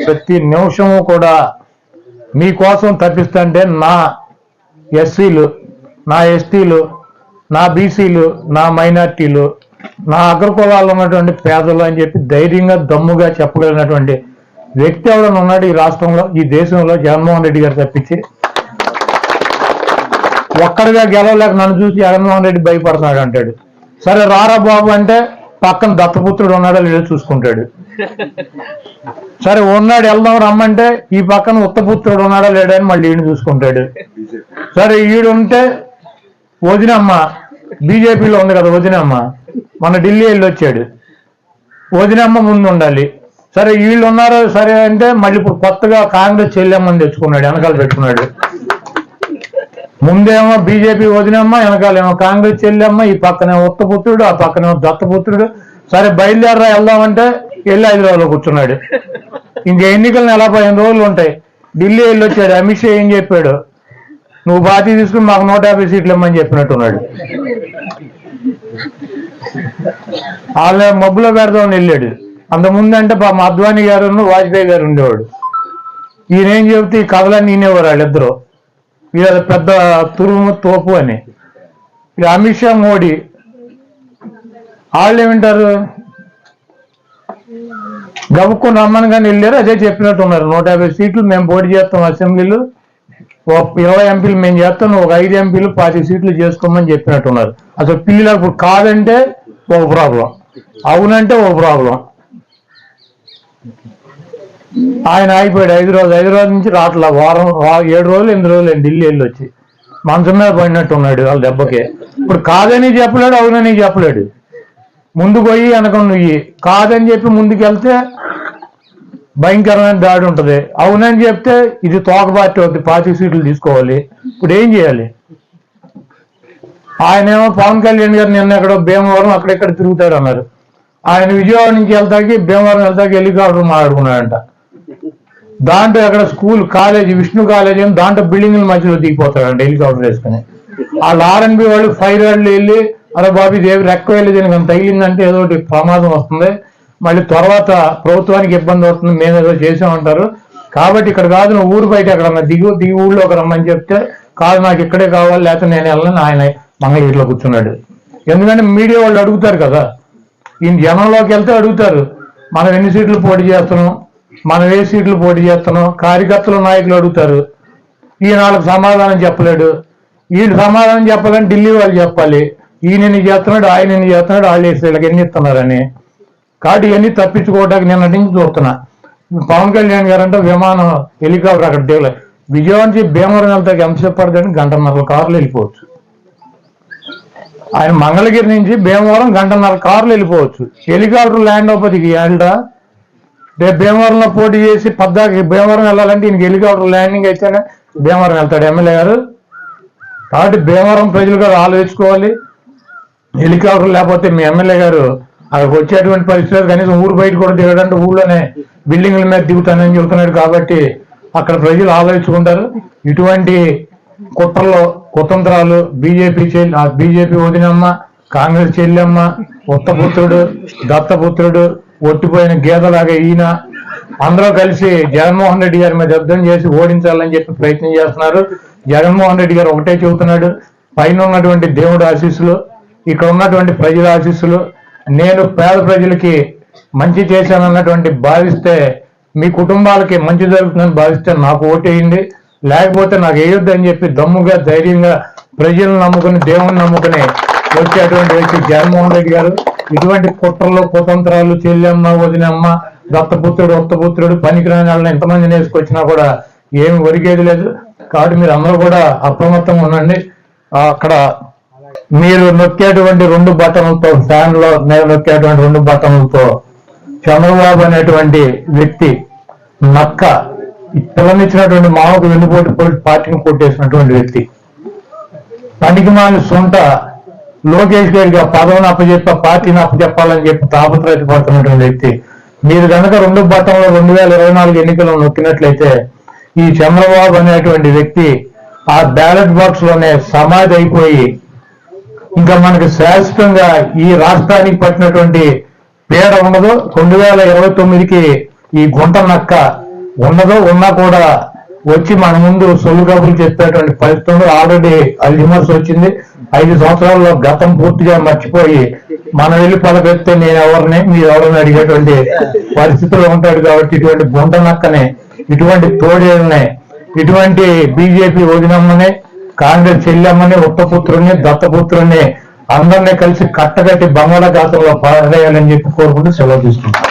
ప్రతి నిమిషము కూడా మీకోసం తప్పిస్తుంటే నా ఎస్సీలు, నా ఎస్టీలు, నా బీసీలు, నా మైనార్టీలు, నా అగ్రకులాల్లో ఉన్నటువంటి పేదలు అని చెప్పి ధైర్యంగా దమ్ముగా చెప్పగలిగినటువంటి వ్యక్తి ఎవరైనా ఉన్నాడు ఈ రాష్ట్రంలో, ఈ దేశంలో? జగన్మోహన్ రెడ్డి గారు తప్పించి ఒక్కడిగా గెలవలేక నన్ను చూసి జగన్మోహన్ రెడ్డి భయపడుతున్నాడు అంటాడు. సరే రారా బాబు అంటే పక్కన దత్తపుత్రుడు ఉన్నాడో లేదో చూసుకుంటాడు. సరే ఉన్నాడు వెళ్దాం రమ్మంటే ఈ పక్కన ఉత్తపుత్రుడు ఉన్నాడా లేడా అని మళ్ళీ ఈయన చూసుకుంటాడు. సరే ఈడుంటే వదినమ్మ బీజేపీలో ఉంది కదా, వదినమ్మ మన ఢిల్లీ వెళ్ళి వచ్చాడు, వదినమ్మ ముందు ఉండాలి. సరే వీళ్ళు ఉన్నారు సరే అంటే మళ్ళీ ఇప్పుడు కొత్తగా కాంగ్రెస్ చెల్లెమ్మని తెచ్చుకున్నాడు, వెనకాల పెట్టుకున్నాడు. ముందేమో బీజేపీ వదినమ్మ, వెనకాలేమో కాంగ్రెస్ చెల్లెమ్మ, ఈ పక్కనేమో ఉత్తపుత్రుడు, ఆ పక్కనేమో దత్తపుత్రుడు. సరే బయలుదేరరా వెళ్దామంటే వెళ్ళి హైదరాబాద్లో కూర్చున్నాడు. ఇంక ఎన్నికలు 15 రోజులు ఉంటాయి. ఢిల్లీ వెళ్ళి వచ్చాడు. అమిత్ షా ఏం చెప్పాడు? నువ్వు పార్టీ తీసుకుని మాకు 150 సీట్లు ఇమ్మని చెప్పినట్టున్నాడు. వాళ్ళ మబ్బులో పెడదామని వెళ్ళాడు. అంతకుముందు అంటే మా అద్వానీ గారు వాజ్పేయి గారు ఉండేవాడు. ఈయనేం చెబితే ఈ కథలన్నీ ఈనేవారు వాళ్ళిద్దరూ. వీళ్ళ పెద్ద తురుము తోపు అని. అమిత్ షా, మోడీ వాళ్ళు ఏమింటారు? గబుక్కుని రమ్మని కానీ వెళ్ళారు, అదే చెప్పినట్టు ఉన్నారు. 150 సీట్లు మేము పోటీ చేస్తాం, అసెంబ్లీలు 20 ఎంపీలు మేము చేస్తాం, ఒక 5 ఎంపీలు 40 సీట్లు చేసుకోమని చెప్పినట్టున్నారు. అసలు పిల్లలకు కాదంటే ఒక ప్రాబ్లం, అవునంటే ఒక ప్రాబ్లం. ఆయన అయిపోయాడు. హైదరాబాద్ నుంచి రాట్లా 7 రోజులు 8 రోజులు ఢిల్లీ వెళ్ళి వచ్చి మంచం మీద పడినట్టు ఉన్నాడు వాళ్ళ దెబ్బకే. ఇప్పుడు కాదని చెప్పలేడు, అవునని చెప్పలేడు. ముందుకు పోయి వెనక నువ్వు కాదని చెప్పి ముందుకు వెళ్తే భయంకరమైన దాడి ఉంటుంది, అవునని చెప్తే ఇది తోక పార్టీ అవుతుంది, 40 సీట్లు తీసుకోవాలి. ఇప్పుడు ఏం చేయాలి? ఆయనేమో పవన్ కళ్యాణ్ గారు నిన్న ఎక్కడో భీమవరం అక్కడెక్కడ తిరుగుతాడు అన్నారు. ఆయన విజయవాడ నుంచి వెళ్తాకి భీమవరం వెళ్తాకి హెలికాప్టర్ మాట్లాడుకున్నాడంట. దాంట్లో ఎక్కడ స్కూల్ కాలేజీ, విష్ణు కాలేజీ అని దాంట్లో బిల్డింగ్ల మధ్యలో దిగిపోతాడంట హెలికాప్టర్ వేసుకుని. వాళ్ళు ఆర్ఎన్బి వాళ్ళు ఫైర్ వాళ్ళు వెళ్ళి అరే బాబు దేవి రెక్క వెళ్ళి దీనికి అంత తగిలిందంటే ఏదో ఒకటి ప్రమాదం వస్తుంది, మళ్ళీ తర్వాత ప్రభుత్వానికి ఇబ్బంది అవుతుంది, మేము ఏదో చేసామంటారు. కాబట్టి ఇక్కడ కాదు, నువ్వు ఊరు బయట ఎక్కడన్నా దిగి ఊళ్ళోకి రమ్మని చెప్తే కాదు నాకు ఇక్కడే కావాలి లేకపోతే నేను వెళ్ళను ఆయన మంగళగిరిలో కూర్చున్నాడు. ఎందుకంటే మీడియా వాళ్ళు అడుగుతారు కదా, ఈయన జనంలోకి వెళ్తే అడుగుతారు మనం ఎన్ని సీట్లు పోటీ చేస్తున్నాం, మనం ఏ సీట్లు పోటీ చేస్తున్నాం, కార్యకర్తలు నాయకులు అడుగుతారు. ఈయన వాళ్ళకి సమాధానం చెప్పలేడు. వీళ్ళు సమాధానం చెప్పాలని ఢిల్లీ వాళ్ళు చెప్పాలి, ఈయన ఎన్ని చేస్తున్నాడు, ఆయన ఎన్ని చేస్తున్నాడు, వాళ్ళు వీళ్ళకి ఎన్ని ఇస్తున్నారని. కాబట్టి ఇవన్నీ తప్పించుకోవడానికి నిన్నటి నుంచి చూస్తున్నా. పవన్ కళ్యాణ్ గారు అంటే విమానం హెలికాప్టర్ అక్కడ దిగలేదు. విజయవాడ నుంచి భీమవరం వెళ్తాకి ఎంతసేపు పడుతుంది? 1.5 కార్లు వెళ్ళిపోవచ్చు. ఆయన మంగళగిరి నుంచి భీమవరం 1.5 కార్లు వెళ్ళిపోవచ్చు. హెలికాప్టర్ ల్యాండ్ అవ్వదికి వెళ్ళరా? రేపు భీమవరంలో పోటీ చేసి పద్దాకి భీమవరం వెళ్ళాలంటే ఈయనకి హెలికాప్టర్ ల్యాండింగ్ అయితేనే భీమవరం వెళ్తాడు ఎమ్మెల్యే గారు. కాబట్టి భీమవరం ప్రజలు గారు ఆలోచించుకోవాలి. హెలికాప్టర్ లేకపోతే మీ ఎమ్మెల్యే గారు అక్కడికి వచ్చేటువంటి పరిస్థితులు కనీసం ఊరు బయట కూడా దిగడంటే ఊళ్ళోనే బిల్డింగ్ల మీద దిగుతానని చెబుతున్నాడు. కాబట్టి అక్కడ ప్రజలు ఆలోచించుకుంటారు. ఇటువంటి కుట్రలో కుతంత్రాలు బీజేపీ వదినమ్మ, కాంగ్రెస్ చెల్లెమ్మ, ఉత్తపుత్రుడు, దత్తపుత్రుడు, ఒట్టిపోయిన గీతలాగా ఈయన అందరూ కలిసి జగన్మోహన్ రెడ్డి గారి మీద యుద్ధం చేసి ఓడించాలని చెప్పి ప్రయత్నం చేస్తున్నారు. జగన్మోహన్ రెడ్డి గారు ఒకటే చెబుతున్నాడు, పైన ఉన్నటువంటి దేవుడు ఆశీస్సులు, ఇక్కడ ఉన్నటువంటి ప్రజల ఆశీస్సులు, నేను పేద ప్రజలకి మంచి చేశానన్నటువంటి భావిస్తే, మీ కుటుంబాలకి మంచి జరుగుతుందని భావిస్తే నాకు ఓటేయండి, లేకపోతే నాకు వేయొద్దు అని చెప్పి దమ్ముగా ధైర్యంగా ప్రజలను నమ్ముకుని దేవుని నమ్ముకుని వచ్చేటువంటి వ్యక్తి జగన్మోహన్ రెడ్డి గారు. ఇటువంటి కుట్రలు కుతంత్రాలు చెల్లెమ్మ, వదినమ్మ, దత్తపుత్రుడు, ఉత్తపుత్రుడు, పనికిరాని వాళ్ళని ఎంతమందిని వేసుకొచ్చినా కూడా ఏమి ఒరిగేది లేదు. కాబట్టి మీరు అందరూ కూడా అప్రమత్తంగా ఉండండి. అక్కడ మీరు నొక్కేటువంటి 2 బటన్లతో, ఫ్యాన్ లో నేను నొక్కేటువంటి 2 బటన్లతో చంద్రబాబు అనేటువంటి వ్యక్తి నక్క పిల్లనిచ్చినటువంటి మామకు వెన్నుపోటు పార్టీని కొట్టేసినటువంటి వ్యక్తి, పనికిమాలి సొంత లోకేష్ గారికి పదవిని అప్పచెప్పి పార్టీని అప్పచెప్పాలని చెప్పి తాపత్రయపడుతున్నటువంటి వ్యక్తి. మీరు కనుక 2 బటన్లో 2024 ఎన్నికల్లో నొక్కినట్లయితే ఈ చంద్రబాబు అనేటువంటి వ్యక్తి ఆ బ్యాలెట్ బాక్స్ లోనే సమాధి అయిపోయి ఇంకా మనకి శాశ్వతంగా ఈ రాష్ట్రానికి పట్టినటువంటి పీడ ఉండదు. 2029కి ఈ గుంట నక్క ఉన్నదో ఉన్నా కూడా వచ్చి మన ముందు సొల్లు కబుర్లు చెప్పేటువంటి పరిస్థితులు ఆల్రెడీ అల్జిమర్స్ వచ్చింది. 5 సంవత్సరాల్లో గతం పూర్తిగా మర్చిపోయి మనం వెళ్ళి పలకెత్తే నేను ఎవరిని మీరు ఎవరిని అడిగేటువంటి పరిస్థితుల్లో ఉంటాడు. కాబట్టి ఇటువంటి గుంట నక్కనే, ఇటువంటి తోడేళ్ళనే, ఇటువంటి బీజేపీ వదినమ్మని, కాంగ్రెస్ చెల్లెమ్మని, ఉత్తపుత్రుని, దత్తపుత్రుని అందరినీ కలిసి కట్టగట్టి బంగాళాఖాతంలో పడేయాలని చెప్పి కోరుకుంటూ సెలవు తీసుకుంటాం.